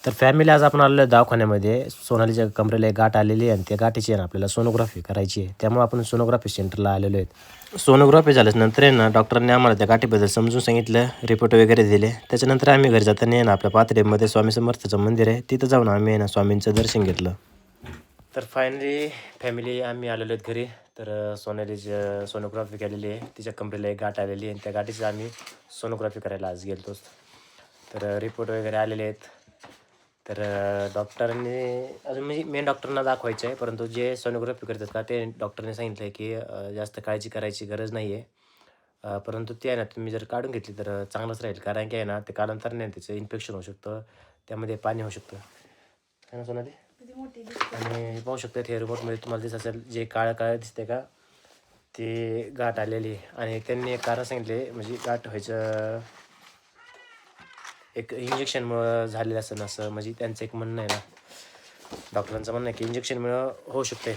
तर फॅमिली आज आपण आलेलो आहे दवाखान्यामध्ये. सोनालीच्या कमरेला एक गाठ आलेली आहे आणि त्या गाठीची आहे ना आपल्याला सोनोग्राफी करायची आहे. त्यामुळे आपण सोनोग्राफी सेंटरला आलेलो आहेत. सोनोग्राफी झाल्यानंतर आहे ना डॉक्टरांनी आम्हाला त्या गाठीबद्दल समजून सांगितलं, रिपोर्ट वगैरे दिले. त्याच्यानंतर आम्ही घरी जाताना आहे ना आपल्या पाथर्डीमध्ये स्वामी समर्थाचं मंदिर आहे, तिथं जाऊन आम्ही आहे ना स्वामींचं दर्शन घेतलं. तर फायनली फॅमिली आम्ही आलेलो आहेत घरी. तर सोनालीची सोनोग्राफी केलेली आहे. तिच्या कमरेला एक गाठ आलेली आहे आणि त्या गाठीचं आम्ही सोनोग्राफी करायला आज गेलो. तर रिपोर्ट वगैरे आलेले आहेत. तर डॉक्टरांनी अजून म्हणजे मेन डॉक्टरांना दाखवायचं आहे, परंतु जे सोनोग्राफी करतात का ते डॉक्टरने सांगितलं आहे की जास्त काळजी करायची गरज नाही आहे. परंतु ते आहे ना तुम्ही जर काढून घेतली तर चांगलंच राहील, कारण की आहे ना ते कालांतराने त्याचं इन्फेक्शन होऊ शकतं, त्यामध्ये पाणी होऊ शकतं है ना सोनाली. आणि पाहू शकता हे रिपोर्टमध्ये तुम्हाला दिसत असेल जे काळं काळं दिसते का ते गाठ आलेली आहे. आणि त्यांनी एक कारण सांगितले म्हणजे गाठ व्हायचं एक इंजेक्शनमुळं झालेलं असं असं म्हणजे त्यांचं एक म्हणणं आहे ना, डॉक्टरांचं म्हणणं आहे की इंजेक्शनमुळं होऊ शकते.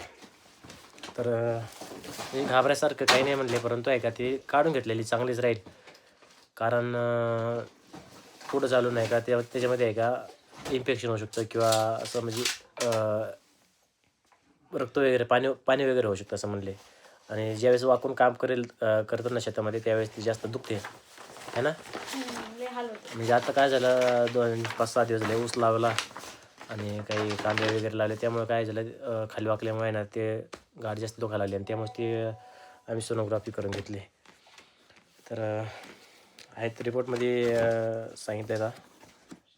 तर म्हणजे घाबरायसारखं काही नाही म्हणले, परंतु आहे का ते काढून घेतलेली चांगलीच राहील, कारण पुढं चालू नाही का त्याच्यामध्ये आहे का इन्फेक्शन होऊ शकतं किंवा असं म्हणजे रक्त वगैरे पाणी पाणी वगैरे होऊ शकतं असं म्हणले. आणि ज्यावेळेस वाकून काम करतो ना शेतामध्ये त्यावेळेस ती जास्त दुखते है ना. म्हणजे आता काय झालं 2-5-6 दिवस झाले ऊस लावला आणि काही कांदे वगैरे लावले, त्यामुळे काय झालं खाली वाकल्यामुळे ना ते गाठ जास्त दुखायला लागली आणि त्यामुळे ते आम्ही सोनोग्राफी करून घेतली. तर आहेत रिपोर्टमध्ये सांगितलं का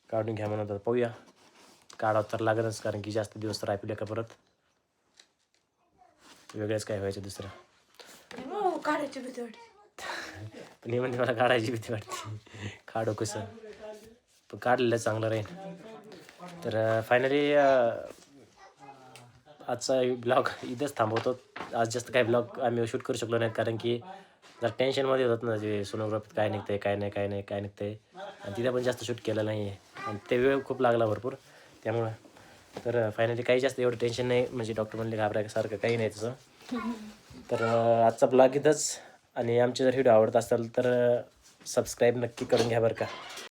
काढून घ्या म्हणत. पाहूया काढावं तर लागेलच, कारण की जास्त दिवस राहिलं का परत वेगळंच काय व्हायचं दुसरं. काढायची भीती वाटते. पण हे म्हणते मला काढायची भीती वाटते. काढू कसं, पण काढलेलं चांगलं राहील. तर फायनली आजचा ब्लॉग इथंच थांबवतो. आज जास्त काही ब्लॉग आम्ही शूट करू शकलो नाहीत, कारण की जर टेन्शनमध्ये होतात ना जे सोनोग्राफीत काय निघतं आहे काय नाही काय नाही काय निघतं आहे, आणि तिथं पण जास्त शूट केलं नाही आहे आणि ते वेळ खूप लागला भरपूर त्यामुळं. तर फायनली काही जास्त एवढं टेन्शन नाही, म्हणजे डॉक्टर म्हणले घाबरायसारखं काही नाही तसं. तर आजचा ब्लॉग इथंच. आणि आमचे जर व्हिडिओ आवडत असेल तर सबस्क्राईब नक्की करून घ्या बरं का.